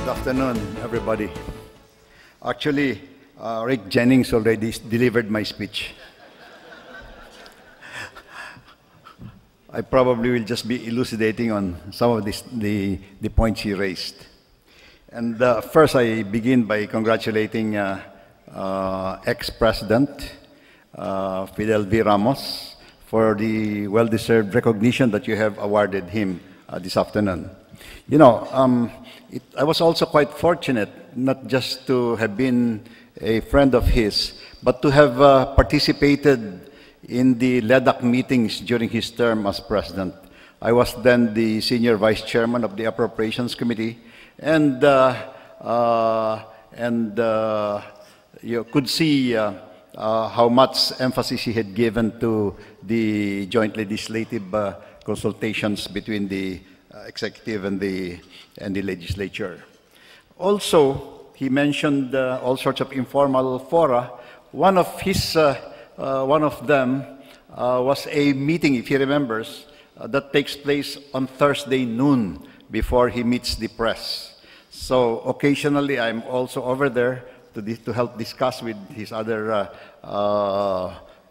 Good afternoon, everybody. Actually, Rick Jennings already delivered my speech. I probably will just be elucidating on some of the points he raised. And first, I begin by congratulating ex-President Fidel V. Ramos for the well-deserved recognition that you have awarded him this afternoon. You know, I was also quite fortunate not just to have been a friend of his, but to have participated in the LEDAC meetings during his term as president. I was then the senior vice chairman of the Appropriations Committee, and you could see how much emphasis he had given to the joint legislative consultations between the executive and the legislature. Also, he mentioned all sorts of informal fora. One of them was a meeting, if he remembers, that takes place on Thursday noon before he meets the press. So occasionally, I'm also over there to help discuss with his other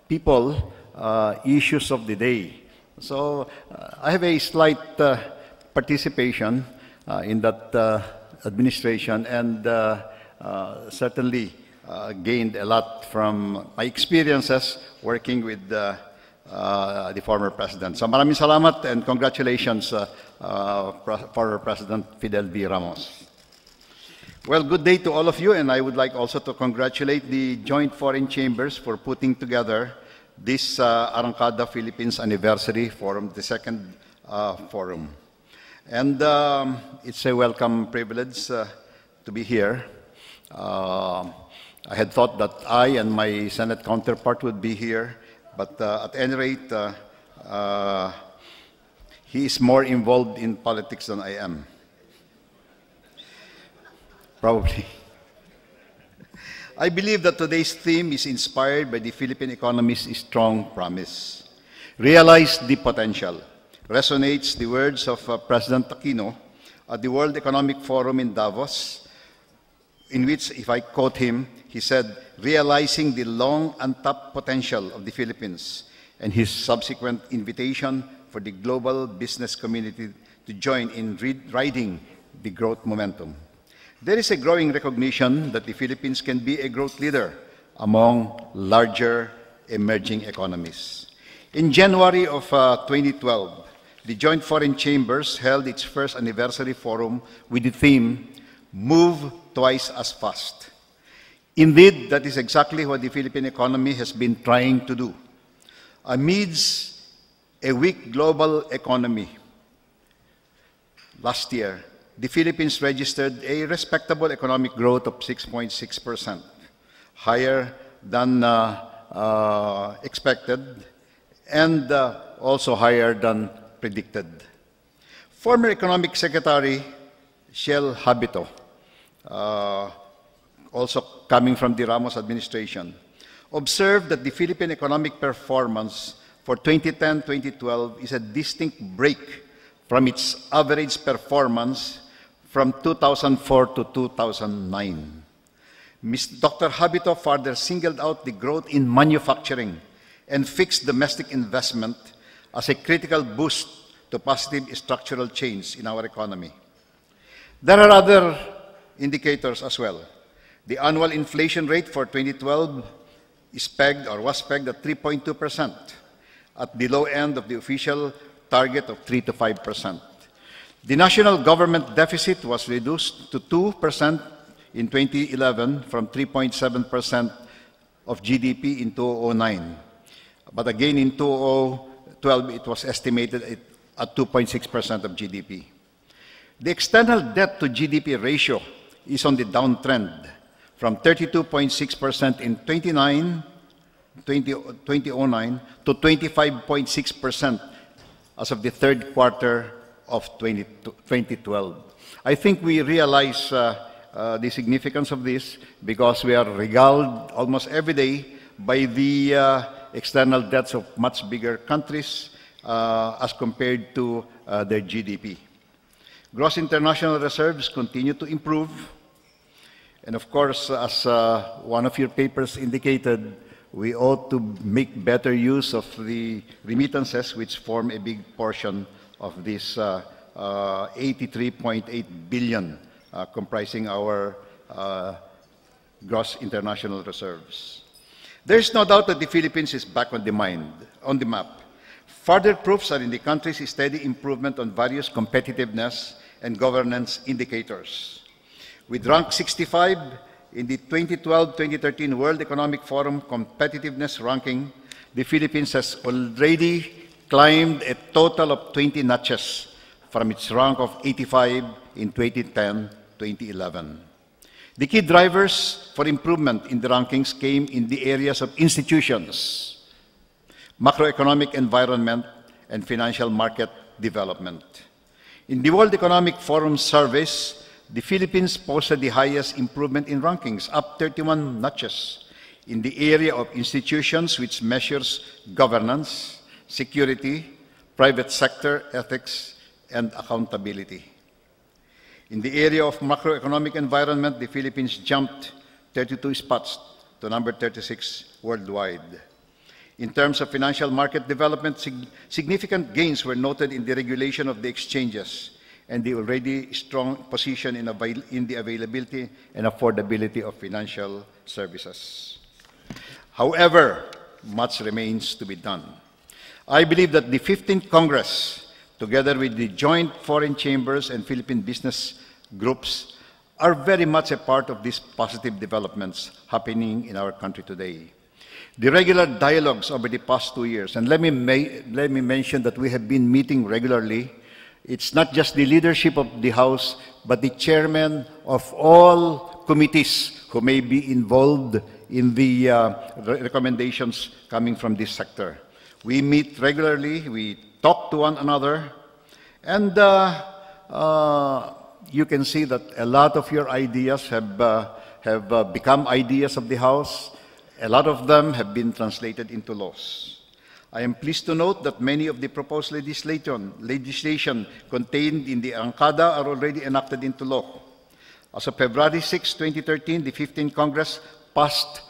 people issues of the day. So I have a slight participation in that administration, and certainly gained a lot from my experiences working with the former president. So maraming salamat and congratulations, former President Fidel V. Ramos. Well, good day to all of you, and I would like also to congratulate the Joint Foreign Chambers for putting together this Arangkada Philippines Anniversary Forum, the second forum. And it's a welcome privilege to be here. I had thought that I and my Senate counterpart would be here, but at any rate, he is more involved in politics than I am. Probably. I believe that today's theme is inspired by the Philippine economy's strong promise. Realize the potential. Resonates the words of President Aquino at the World Economic Forum in Davos, in which, if I quote him, he said, realizing the long untapped potential of the Philippines, and his subsequent invitation for the global business community to join in riding the growth momentum. There is a growing recognition that the Philippines can be a growth leader among larger emerging economies. In January of 2012, the Joint Foreign Chambers held its first anniversary forum with the theme, Move Twice as Fast. Indeed, that is exactly what the Philippine economy has been trying to do. Amidst a weak global economy, last year, the Philippines registered a respectable economic growth of 6.6%, higher than expected and also higher than predicted. Former Economic Secretary Shell Habito, also coming from the Ramos administration, observed that the Philippine economic performance for 2010-2012 is a distinct break from its average performance from 2004 to 2009. Dr. Habito further singled out the growth in manufacturing and fixed domestic investment as a critical boost to positive structural change in our economy. There are other indicators as well. The annual inflation rate for 2012 is pegged or was pegged at 3.2%, at the low end of the official target of 3 to 5%. The national government deficit was reduced to 2% in 2011 from 3.7% of GDP in 2009. But again, in 2012, it was estimated at 2.6% of GDP. The external debt to GDP ratio is on the downtrend from 32.6% in 2009 to 25.6% as of the third quarter of 2012. I think we realize the significance of this because we are regaled almost every day by the external debts of much bigger countries as compared to their GDP. Gross international reserves continue to improve. And of course, as one of your papers indicated, we ought to make better use of the remittances, which form a big portion of this 83.8 billion comprising our gross international reserves. There is no doubt that the Philippines is back on the map. Further proofs are in the country's steady improvement on various competitiveness and governance indicators. With rank 65 in the 2012-2013 World Economic Forum Competitiveness Ranking, the Philippines has already climbed a total of 20 notches from its rank of 85 in 2010-2011. The key drivers for improvement in the rankings came in the areas of institutions, macroeconomic environment, and financial market development. In the World Economic Forum surveys, the Philippines posted the highest improvement in rankings, up 31 notches, in the area of institutions, which measures governance, security, private sector ethics, and accountability. In the area of macroeconomic environment, the Philippines jumped 32 spots to number 36 worldwide. In terms of financial market development, significant gains were noted in the regulation of the exchanges and the already strong position in the availability and affordability of financial services. However, much remains to be done. I believe that the 15th Congress, together with the joint foreign chambers and Philippine business groups, are very much a part of these positive developments happening in our country today. The regular dialogues over the past 2 years, and let me mention that we have been meeting regularly. It's not just the leadership of the House, but the chairman of all committees who may be involved in the recommendations coming from this sector. We meet regularly, we talk to one another, and you can see that a lot of your ideas have become ideas of the House. A lot of them have been translated into laws. I am pleased to note that many of the proposed legislation contained in the Arangkada are already enacted into law. As of February 6, 2013, the 15th Congress passed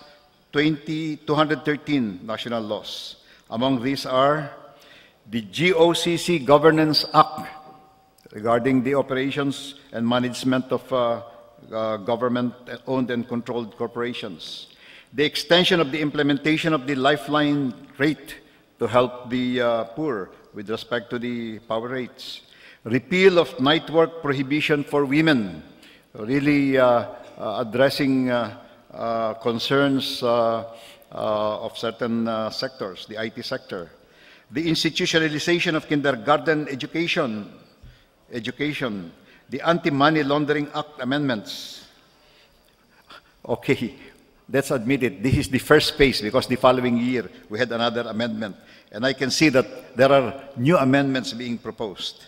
213 national laws. Among these are the GOCC Governance Act regarding the operations and management of government-owned and controlled corporations, the extension of the implementation of the lifeline rate to help the poor with respect to the power rates, repeal of night work prohibition for women, really addressing concerns of certain sectors, the IT sector, the institutionalization of kindergarten education, the Anti-Money Laundering Act amendments. Okay, let's admit it, this is the first phase because the following year we had another amendment. And I can see that there are new amendments being proposed.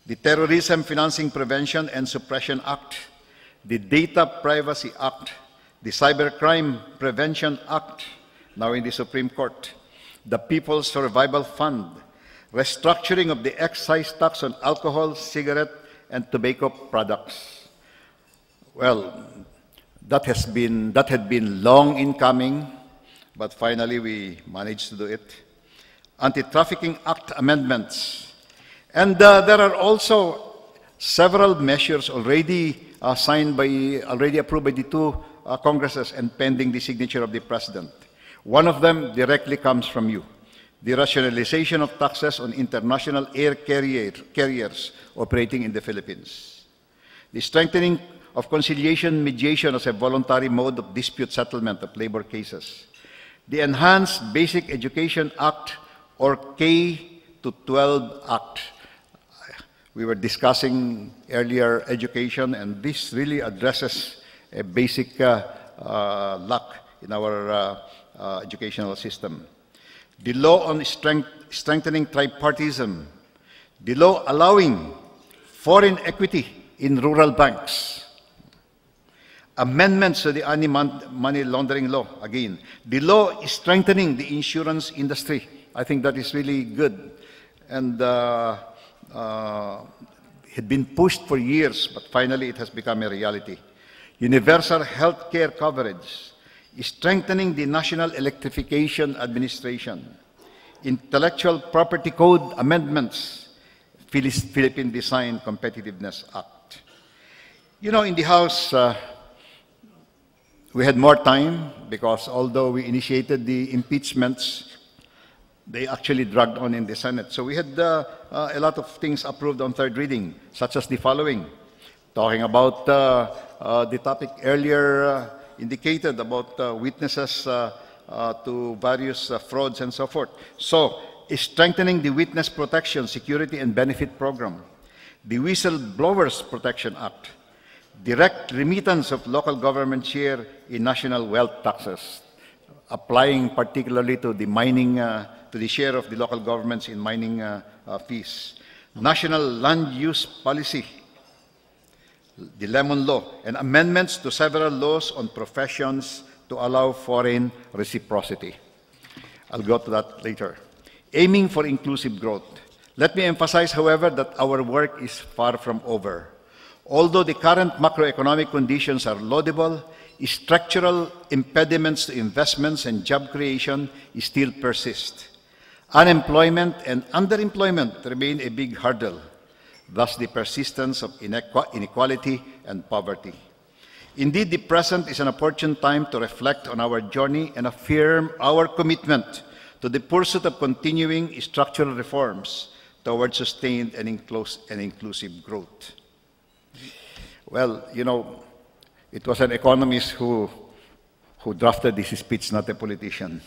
The Terrorism Financing Prevention and Suppression Act, the Data Privacy Act, the Cybercrime Prevention Act, now in the Supreme Court, the People's Survival Fund, restructuring of the excise tax on alcohol, cigarette, and tobacco products. Well, that had been long in coming, but finally we managed to do it. Anti-Trafficking Act amendments. And there are also several measures already approved by the two Congresses and pending the signature of the President. One of them directly comes from you. The rationalization of taxes on international air carriers operating in the Philippines. The strengthening of conciliation mediation as a voluntary mode of dispute settlement of labor cases. The Enhanced Basic Education Act, or K-12 Act. We were discussing earlier education, and this really addresses a basic lack in our educational system. The law on strengthening tripartism. The law allowing foreign equity in rural banks. Amendments to the anti-money laundering law, again. The law is strengthening the insurance industry. I think that is really good. And had been pushed for years, but finally it has become a reality. Universal health care coverage, strengthening the National Electrification Administration, Intellectual Property Code amendments, Philippine Design Competitiveness Act. You know, in the House, we had more time because although we initiated the impeachments, they actually dragged on in the Senate. So we had a lot of things approved on third reading, such as the following, talking about the topic earlier indicated about witnesses to various frauds and so forth. So, strengthening the Witness Protection, Security and Benefit Program, the Whistleblowers Protection Act, direct remittance of local government share in national wealth taxes, applying particularly to the mining, to the share of the local governments in mining fees, national land use policy, the Lemon Law, and amendments to several laws on professions to allow foreign reciprocity. I'll go to that later. Aiming for inclusive growth. Let me emphasize, however, that our work is far from over. Although the current macroeconomic conditions are laudable, structural impediments to investments and job creation still persist. Unemployment and underemployment remain a big hurdle, thus the persistence of inequality and poverty. Indeed, the present is an opportune time to reflect on our journey and affirm our commitment to the pursuit of continuing structural reforms towards sustained and inclusive growth. Well, you know, it was an economist who drafted this speech, not a politician.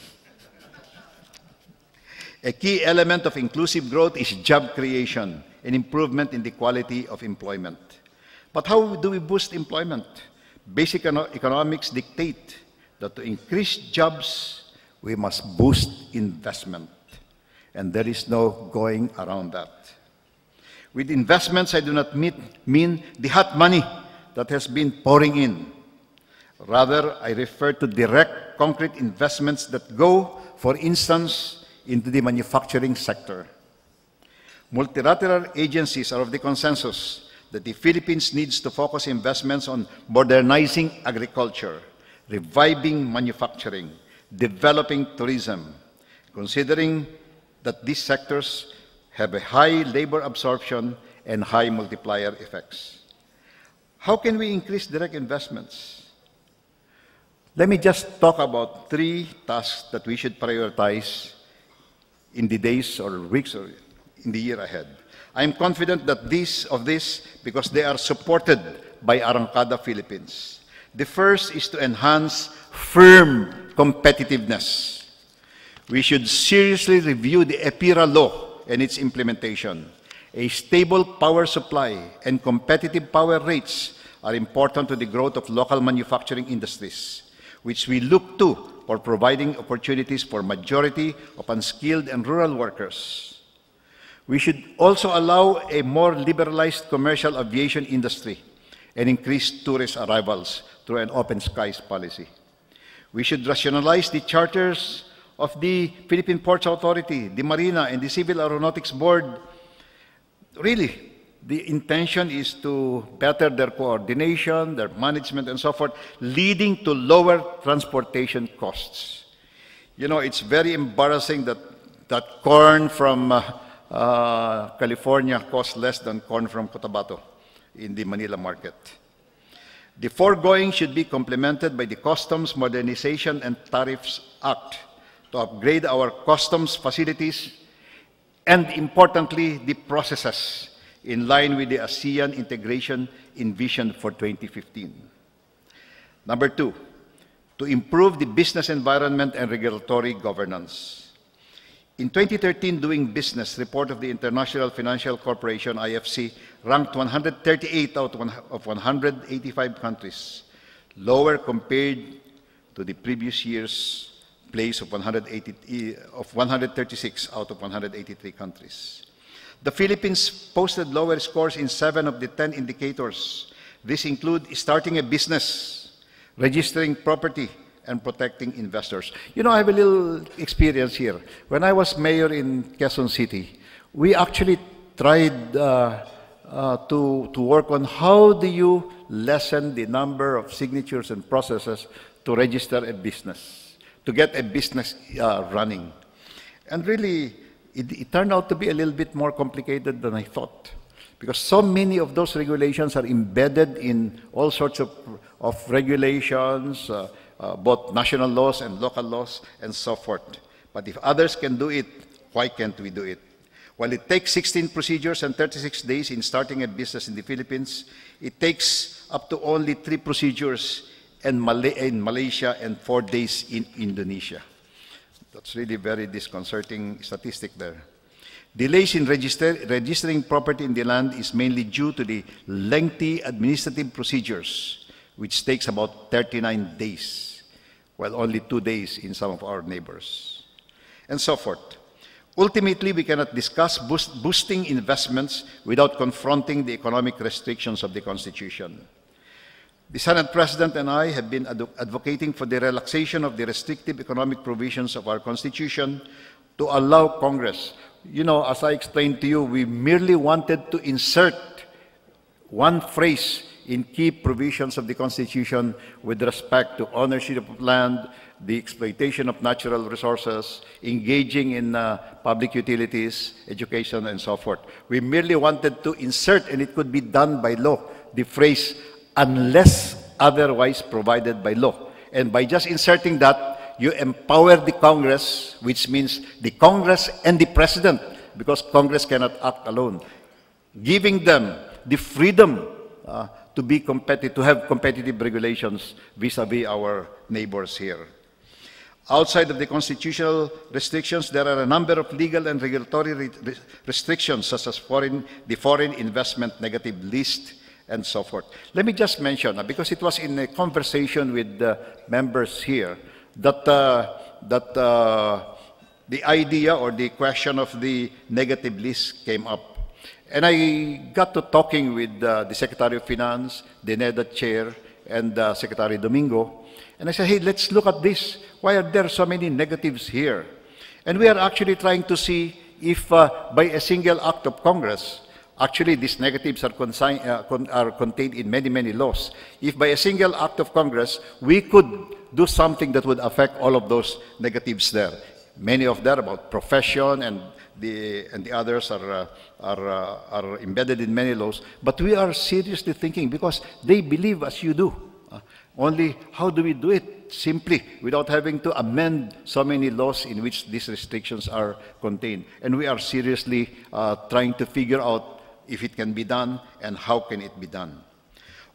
A key element of inclusive growth is job creation and improvement in the quality of employment. But how do we boost employment? Basic economics dictate that to increase jobs, we must boost investment. And there is no going around that. With investments, I do not mean the hot money that has been pouring in. Rather, I refer to direct, concrete investments that go, for instance, into the manufacturing sector. Multilateral agencies are of the consensus that the Philippines needs to focus investments on modernizing agriculture, reviving manufacturing, developing tourism, considering that these sectors have a high labor absorption and high multiplier effects. How can we increase direct investments? Let me just talk about 3 tasks that we should prioritize in the days or weeks or in the year ahead. I am confident that because they are supported by Arangkada Philippines. The first is to enhance firm competitiveness. We should seriously review the EPIRA law and its implementation. A stable power supply and competitive power rates are important to the growth of local manufacturing industries, which we look to for providing opportunities for majority of unskilled and rural workers. We should also allow a more liberalized commercial aviation industry and increase tourist arrivals through an open skies policy. We should rationalize the charters of the Philippine Ports Authority, the Marina, and the Civil Aeronautics Board. Really, the intention is to better their coordination, their management, and so forth, leading to lower transportation costs. You know, it's very embarrassing that corn from California costs less than corn from Cotabato in the Manila market. The foregoing should be complemented by the Customs Modernization and Tariffs Act to upgrade our customs facilities and, importantly, the processes in line with the ASEAN integration envisioned for 2015. Number 2, to improve the business environment and regulatory governance. In 2013, Doing Business report of the International Financial Corporation, IFC, ranked 138 out of 185 countries, lower compared to the previous year's place of 136 out of 183 countries. The Philippines posted lower scores in 7 of the 10 indicators. These include starting a business, registering property, and protecting investors. You know, I have a little experience here. When I was mayor in Quezon City, we actually tried to work on how do you lessen the number of signatures and processes to register a business, to get a business running. And really, it turned out to be a little bit more complicated than I thought, because so many of those regulations are embedded in all sorts of regulations, both national laws and local laws and so forth. But if others can do it, why can't we do it? While it takes 16 procedures and 36 days in starting a business in the Philippines, it takes up to only 3 procedures in Malaysia and 4 days in Indonesia. That's really very disconcerting statistic there. Delays in registering property in the land is mainly due to the lengthy administrative procedures, which takes about 39 days, while only 2 days in some of our neighbors, and so forth. Ultimately, we cannot discuss boosting investments without confronting the economic restrictions of the Constitution. The Senate President and I have been advocating for the relaxation of the restrictive economic provisions of our Constitution to allow Congress. You know, as I explained to you, we merely wanted to insert one phrase in key provisions of the Constitution with respect to ownership of land, the exploitation of natural resources, engaging in public utilities, education, and so forth. We merely wanted to insert, and it could be done by law, the phrase, unless otherwise provided by law. And by just inserting that, you empower the Congress, which means the Congress and the President, because Congress cannot act alone, giving them the freedom to be competitive, to have competitive regulations vis-a-vis our neighbors here. Outside of the constitutional restrictions, there are a number of legal and regulatory restrictions, such as the foreign investment negative list and so forth. Let me just mention, because it was in a conversation with the members here, that the idea or the question of the negative list came up. And I got to talking with the Secretary of Finance, the NEDA chair, and Secretary Domingo. And I said, hey, let's look at this. Why are there so many negatives here? And we are actually trying to see if by a single act of Congress, actually these negatives are contained in many, many laws. If by a single act of Congress, we could do something that would affect all of those negatives there. Many of them about profession, and the others are embedded in many laws. But we are seriously thinking, because they believe as you do. Only how do we do it? Simply, without having to amend so many laws in which these restrictions are contained. And we are seriously trying to figure out if it can be done and how can it be done.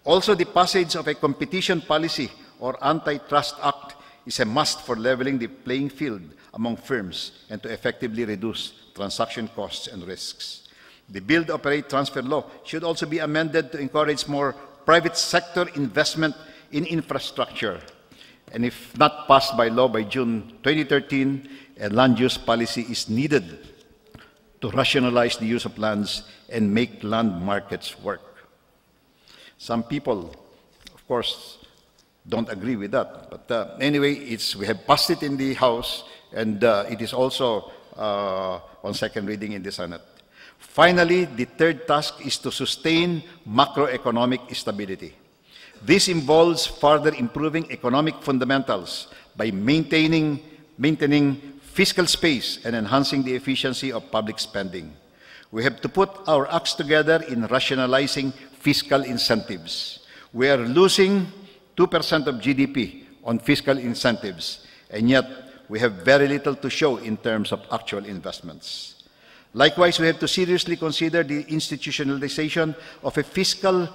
Also, the passage of a competition policy or antitrust act is a must for leveling the playing field among firms and to effectively reduce transaction costs and risks. The Build, Operate, Transfer law should also be amended to encourage more private sector investment in infrastructure. And if not passed by law by June 2013, a land use policy is needed to rationalize the use of lands and make land markets work. Some people, of course, don't agree with that. But anyway, we have passed it in the House, and it is also on second reading in the Senate. Finally, the third task is to sustain macroeconomic stability. This involves further improving economic fundamentals by maintaining fiscal space and enhancing the efficiency of public spending. We have to put our acts together in rationalizing fiscal incentives. We are losing 2% of GDP on fiscal incentives, and yet we have very little to show in terms of actual investments. Likewise, we have to seriously consider the institutionalization of a fiscal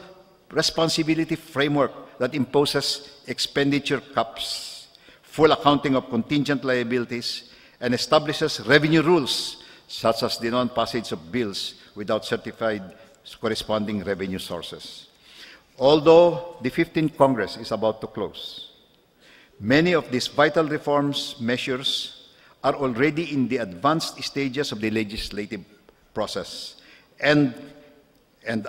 responsibility framework that imposes expenditure caps, full accounting of contingent liabilities, and establishes revenue rules, such as the non-passage of bills without certified corresponding revenue sources. Although the 15th Congress is about to close, many of these vital reforms measures are already in the advanced stages of the legislative process. And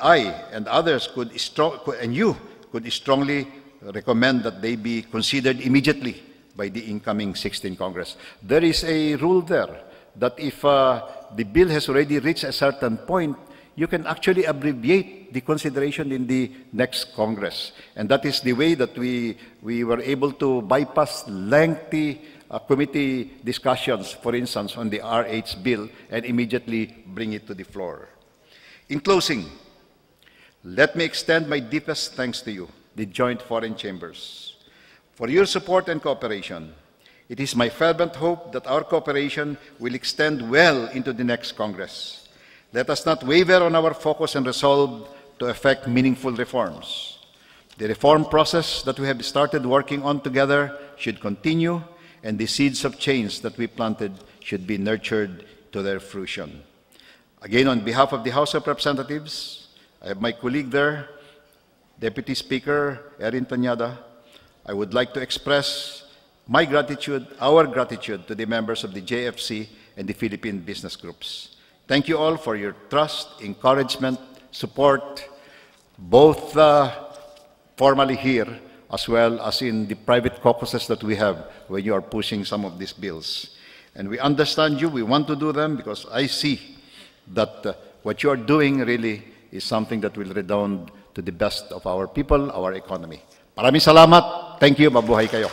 I and others and you could strongly recommend that they be considered immediately by the incoming 16th Congress. There is a rule there that if the bill has already reached a certain point, you can actually abbreviate the consideration in the next Congress. And that is the way that we were able to bypass lengthy committee discussions, for instance, on the RH bill, and immediately bring it to the floor. In closing, let me extend my deepest thanks to you, the Joint Foreign Chambers, for your support and cooperation. It is my fervent hope that our cooperation will extend well into the next Congress. Let us not waver on our focus and resolve to effect meaningful reforms. The reform process that we have started working on together should continue, and the seeds of change that we planted should be nurtured to their fruition. Again, on behalf of the House of Representatives, I have my colleague there, Deputy Speaker Erin Tanyada. I would like to express my gratitude, our gratitude to the members of the JFC and the Philippine business groups. Thank you all for your trust, encouragement, support, both formally here as well as in the private caucuses that we have when you are pushing some of these bills. And we understand you, we want to do them because I see that what you are doing really is something that will redound to the best of our people, our economy. Maraming salamat. Thank you. Mabuhay kayo.